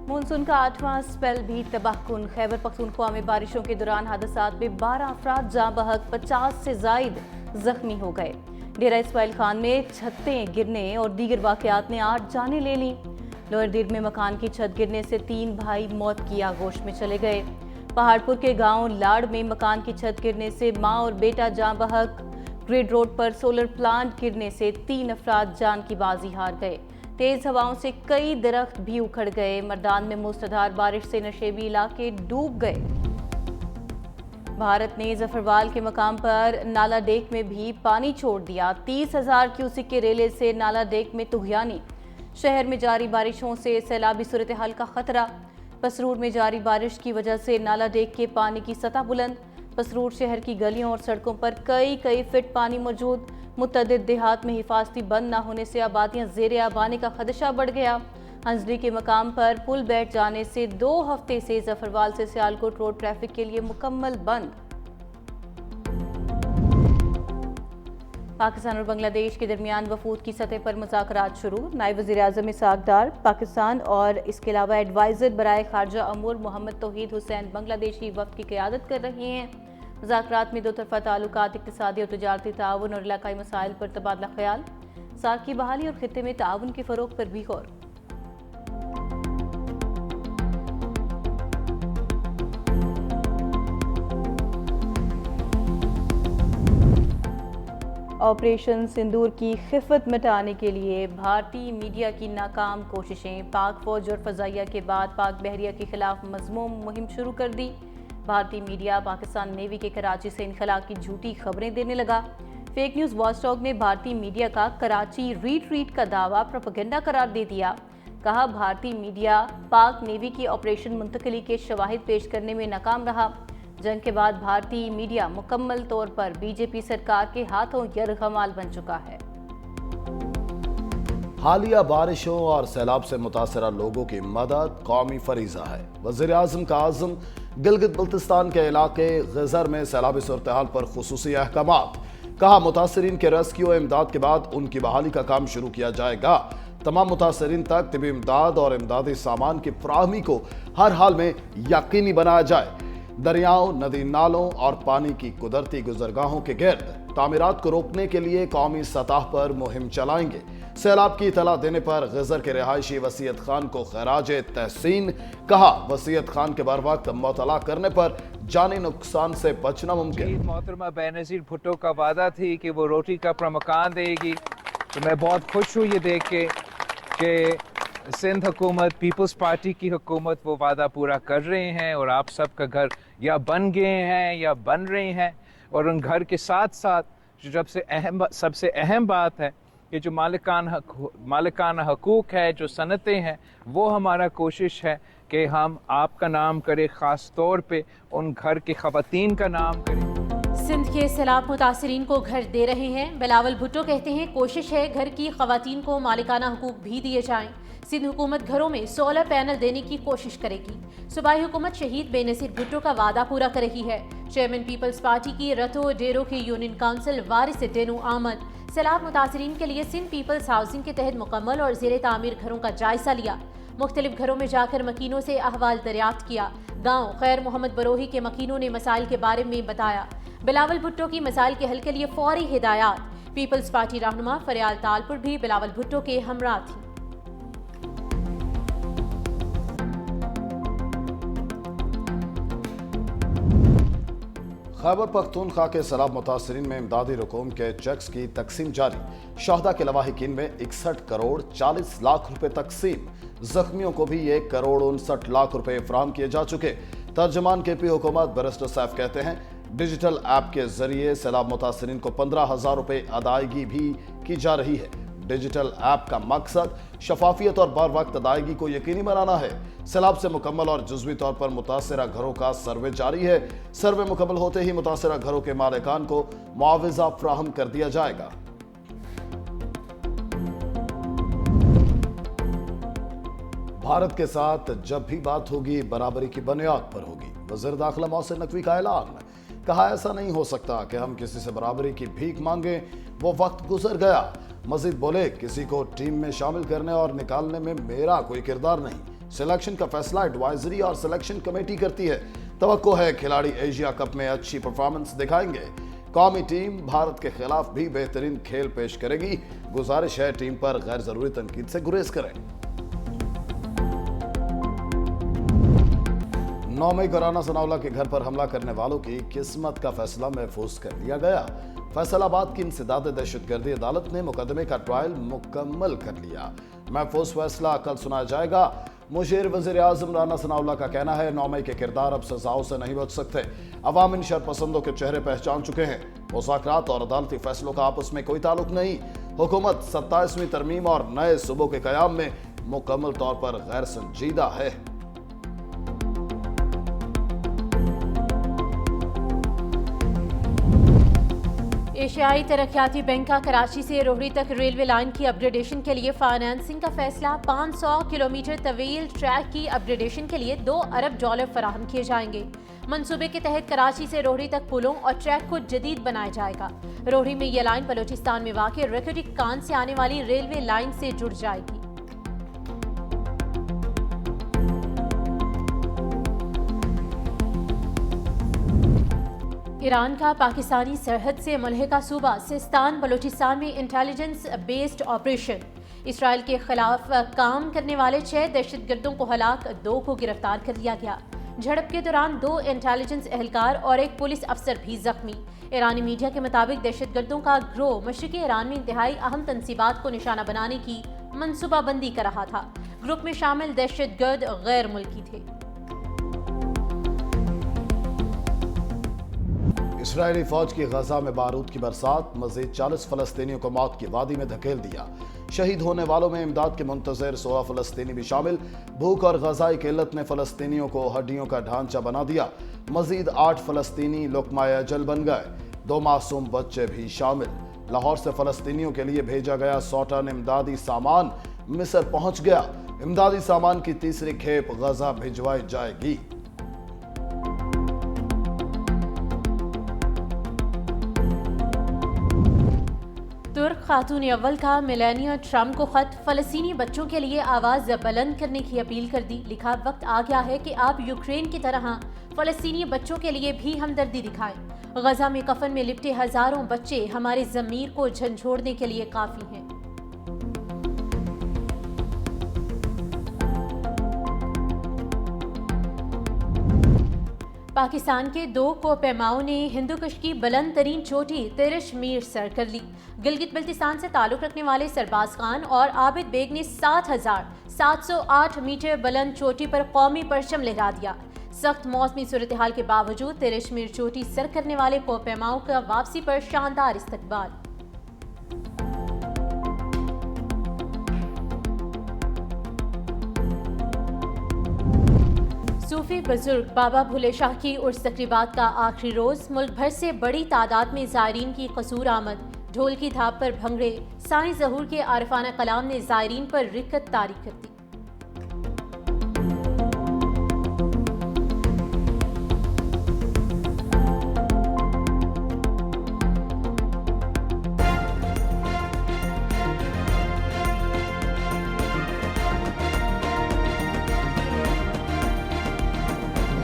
Monsoon का 8वां spell भी तबाहकुन। खैबर पख्तूनख्वा में बारिशों के दौरान हादसात में 12 अफराद जाँ बहक, 50 से जायद जख्मी हो गए। डेरा इस्माइल खान में छतें गिरने और दीगर वाकयात ने 8 जानें ले लीं। लोअर दिर में मकान की छत गिरने से 3 भाई मौत की आगोश में चले गए। पहाड़पुर के गांव लाड़ में मकान की छत गिरने से मां और बेटा जाँ बहक। ग्रिड रोड पर सोलर प्लांट गिरने से 3 अफराद जान की बाजी हार गए। तेज हवाओं से कई दरख्त भी उखड़ गए। मर्दान में मूसलाधार बारिश से नशेबी इलाके डूब गए। भारत ने जफरवाल के मकाम पर नाला डेक में भी पानी छोड़ दिया। 30,000 क्यूसिक के रेले से नाला डेक में तुगयानी। शहर में जारी बारिशों से सैलाबी सूरत हाल का खतरा। पसरूर में जारी बारिश की वजह से नाला डेक के पानी की सतह बुलंद। पसरूर शहर की गलियों और सड़कों पर कई फीट पानी मौजूद। मुतअद्दिद देहात में हिफाजती बंद न होने से आबादियां ज़ेरे आब आने का खदशा बढ़ गया। हंसडी के मकाम पर पुल बैठ जाने से 2 हफ्ते से जफरवाल से सियालकोट रोड ट्रैफिक के लिए मुकम्मल बंद। पाकिस्तान और बांग्लादेश के दरमियान वफूद की सतह पर मुज़ाकरात शुरू। नायब वज़ीर-ए-आज़म इसहाक डार पाकिस्तान और इसके अलावा एडवाइज़र बराए खारजा अमूर मोहम्मद तौहीद हुसैन बांग्लादेशी वफ़द की क़यादत कर रहे हैं। मुज़ाकरात में 2 तरफ़ा ताल्लुकात, इक़्तिसादी और तिजारती ताउन और इलाकाई मसाइल पर तबादला ख्याल। सार्क की बहाली और खित्ते में ताउन के फ़रोग़ पर भी गौर। ऑपरेशन सिंदूर की खिफत मिटाने के लिए भारतीय मीडिया की नाकाम कोशिशें। पाक फौज और फ़ज़ाइया के बाद पाक बहरिया के खिलाफ मज़मूम मुहिम शुरू कर दी। भारतीय मीडिया पाकिस्तान नेवी के कराची से इनखला की झूठी खबरें देने लगा। फेक न्यूज़ वॉचडॉग ने भारतीय मीडिया का कराची रीट्रीट का दावा प्रोपेगेंडा करार दे दिया। कहा, भारतीय मीडिया पाक नेवी की ऑपरेशन मुंतकली के शवाहिद पेश करने में नाकाम रहा। जंग के बाद भारतीय मीडिया मुकम्मल तौर पर बीजेपी सरकार के हाथों यरगमाल बन चुका है। हालिया बारिशों और सैलाब से मुतासरा लोगों की मदद कौमी फरीजा है। वज़ीर-ए-आज़म का आज़म गिलगित बल्तिस्तान के इलाके ग़ज़र में सैलाबी सूरत-ए-हाल पर खुसूसी अहकामात। कहा, मुतासरीन के रेस्क्यू और इमदाद के बाद उनकी बहाली का काम शुरू किया जाएगा। तमाम मुतासरीन तक तिबी इमदाद और इमदादी सामान की फराहमी को हर हाल में यकीनी बनाया जाए। दरियाओं, नदी नालों और पानी की कुदरती गुजरगाहों के गिर्द तामीरात को रोकने के लिए कौमी सतह पर मुहिम चलाएंगे। सैलाब की इतला देने पर ग़ज़र के रिहायशी वसीयत खान को खराज तहसीन। कहा, वसीयत खान के बर वक्त मुतला करने पर जानी नुकसान से बचना मुमकिन। मोहतरमा बेनज़ीर भुट्टो का वादा थी कि वो रोटी का अपना मकान देगी, तो मैं बहुत खुश हूँ ये देख के कि सिंध हुकूमत, पीपल्स पार्टी की हुकूमत वो वादा पूरा कर रहे हैं और आप सबका घर या बन गए हैं या बन रहे हैं। और उन घर के साथ साथ जो सबसे अहम बात है कि जो मालिकाना हकूक़ है, जो सनतें हैं, वो हमारा कोशिश है कि हम आपका नाम करें, ख़ास तौर पे उन घर के ख़वातीन का नाम करें। सिंध के सैलाब मुतासरीन को घर दे रहे हैं। बिलावल भुट्टो कहते हैं, कोशिश है घर की ख़वातीन को मालिकाना हकूक़ भी दिए जाएं। सिंध हुकूमत घरों में सोलर पैनल देने की कोशिश करेगी। सूबाई हुकूमत शहीद बेनज़ीर भुट्टो का वादा पूरा कर रही है। चेयरमैन पीपल्स पार्टी की रतो डेरो की यूनियन काउंसिल वारिस डेनू आमद सैलाब मुतासरीन के लिए सिंध पीपल्स हाउसिंग के तहत मुकम्मल और ज़ेरे तामीर घरों का जायजा लिया। मुख्तलिफ घरों में जाकर मकीनों से अहवाल दरियाफ्त किया। गाँव खैर मोहम्मद बरोही के मकीनों ने मसाइल के बारे में बताया। बिलावल भुट्टो की मसाइल के हल के लिए फौरी हिदायत। पीपल्स पार्टी रहनुमा फरियाल तालपुर भी बिलावल भुट्टो के हमरा थी। खैबर पख्तूनख्वा के सैलाब मुतासरीन में इमदादी रकूम के चेक्स की तकसीम जारी। शहदा के लवाहिकीन में 61 करोड़ 40 लाख रुपए तकसीम। जख्मियों को भी 1 करोड़ 59 लाख रुपए फराहम किए जा चुके। तर्जमान के पी हुकूमत बैरिस्टर सैफ कहते हैं, डिजिटल ऐप के जरिए सैलाब मुतासरीन को 15,000 रुपए अदायगी भी की जा रही है। डिजिटल ऐप का मकसद शफाफियत और बर वक्त अदायगी को यकीनी बनाना है। सैलाब से मुकम्मल और जुज़वी तौर पर मुतासरा घरों का सर्वे जारी है। सर्वे मुकम्मल होते ही मुतासरा घरों के मालिकान को मुआवजा फराहम कर दिया जाएगा। भारत के साथ जब भी बात होगी बराबरी की बुनियाद पर होगी। वज़ीर दाखिला मोहसिन नकवी का ऐलान। कहा, ऐसा नहीं हो सकता कि हम किसी से बराबरी की भीख मांगे, वो वक्त गुजर गया। मजीद बोले, किसी को टीम में शामिल करने और निकालने में मेरा कोई किरदार नहीं। सिलेक्शन का फैसला एडवाइजरी और सिलेक्शन कमेटी करती है। तवक्को है खिलाड़ी एशिया कप में अच्छी परफॉर्मेंस दिखाएंगे। कौमी टीम भारत के खिलाफ भी बेहतरीन खेल पेश करेगी। गुजारिश है टीम पर गैर जरूरी तनकीद से गुरेज करें। 9 मई को राना सनाउल्लाह के घर पर हमला करने वालों की किस्मत का फैसला महफूज कर लिया गया। फैसलाबाद की इंसदाद दहशतगर्दी अदालत ने मुकदमे का ट्रायल मुकम्मल कर लिया। महफूज फैसला कल सुनाया जाएगा। मुशीर वज़ीर आज़म राना सनाउल्लाह का कहना है 9 मई के किरदार अब सजाओं से नहीं बच सकते। अवाम इन शरपसंदों के चेहरे पहचान चुके हैं। मुज़ाकरात और अदालती फैसलों का आपस में कोई ताल्लुक नहीं। हुकूमत 27वीं तरमीम और नए सूबों के क़याम में मुकम्मल तौर पर गैर संजीदा है। एशियाई तरक्याती बैंक का कराची से रोहड़ी तक रेलवे लाइन की अपग्रेडेशन के लिए फाइनेंसिंग का फैसला। 500 किलोमीटर तवील ट्रैक की अपग्रेडेशन के लिए $2 अरब फराहम किए जाएंगे। मंसूबे के तहत कराची से रोहड़ी तक पुलों और ट्रैक को जदीद बनाया जाएगा। रोहड़ी में यह लाइन बलूचिस्तान में वाक़ रकड़ी कान से आने वाली रेलवे लाइन से जुड़ जाएगी। ईरान का पाकिस्तानी सरहद से मुल्हिका सूबा सिस्तान बलूचिस्तान में इंटेलिजेंस बेस्ड ऑपरेशन। इसराइल के खिलाफ काम करने वाले 6 दहशतगर्दों को हलाक, 2 को गिरफ्तार कर लिया गया। झड़प के दौरान 2 इंटेलिजेंस एहलकार और 1 पुलिस अफसर भी जख्मी। ईरानी मीडिया के मुताबिक दहशतगर्दों का गिरोह मशरिकी ईरान में इंतहाई अहम तनसीबात को निशाना बनाने की मनसूबाबंदी कर रहा था। ग्रुप में शामिल दहशतगर्द गैर मुल्की थे। इसराइली फौज की गजा में बारूद की बरसात, मजीद 40 फलस्तीनियों को मौत की वादी में धकेल दिया। शहीद होने वालों में इमदाद के मुंतजर 16 फलस्तीनी भी शामिल। भूख और गजाई किल्लत ने फलस्तीनियों को हड्डियों का ढांचा बना दिया। मजीद 8 फलस्तीनी लुक़मा अजल बन गए। 2 मासूम बच्चे भी शामिल। लाहौर से फलस्तीनियों के लिए भेजा गया 100 टन इमदादी सामान मिस्र पहुंच गया। इमदादी सामान की तीसरी खेप गजा भिजवाई जाएगी। तुर्क खातून अव्वल का मेलानिया ट्रंप को खत, फलस्तीनी बच्चों के लिए आवाज़ बुलंद करने की अपील कर दी। लिखा, वक्त आ गया है कि आप यूक्रेन की तरह फलस्तीनी बच्चों के लिए भी हमदर्दी दिखाएं। गजा में कफन में लिपटे हजारों बच्चे हमारे ज़मीर को झंझोड़ने के लिए काफ़ी हैं। पाकिस्तान के 2 कोपैमाओं ने हिंदुकुश की बुलंद तरीन चोटी तिरिश मीर सर कर ली। गिलगित बल्तिस्तान से ताल्लुक़ रखने वाले सरबाज खान और आबिद बेग ने 7,708 मीटर बुलंद चोटी पर कौमी परचम लहरा दिया। सख्त मौसमी सूरत हाल के बावजूद तिरिश मीर चोटी सर करने वाले कोपैमाओं का वापसी पर शानदार इस्तकबाल। सूफी बुजुर्ग बाबा भुले शाह की उर्स तकरीबात का आखिरी रोज। मुल्क भर से बड़ी तादाद में ज़ायरीन की कसूर आमद। ढोल की थाप पर भंगड़े, साईं ज़हूर के आरफाना कलाम ने ज़ायरीन पर रिक्कत तारी कर दी।